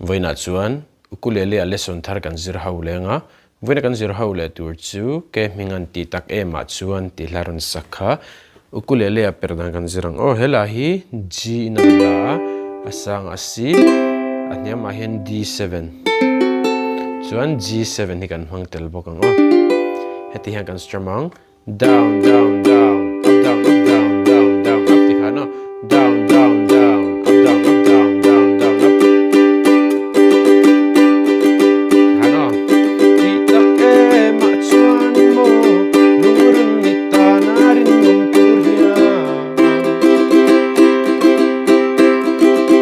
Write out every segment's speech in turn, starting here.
Voina chuan ukulele lesson thar kan zir ho lenga voina kan zir ho le tur chu ke hmingan ti tak êmah chuan ti hlarun sakha ukulele perhdan kan zirang hela hi G na la asang asi ahniam hian D7 chuan G7 hi kan hmang tel bawk ang heti hian kan strum down down down up down up down down down up ti kha no down down down up down up down down down up hano ti tak êmah chuan mo nurun ni ta narin mum turhia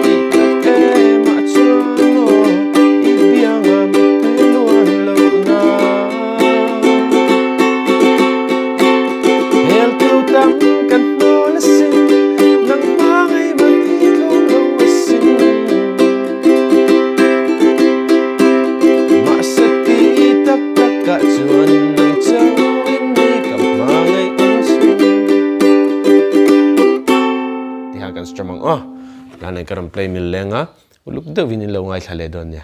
ti tak êmah chuan mo ibianga mi peluan lo na hel tu tam kan no na sin nang mangai man ilong lo asin ma sa ti tak tak ka chuan nang chang ni ka mangai ang sin ti ha kan strum lan karam play mil lenga uluk de vinin lo ngai thale don ya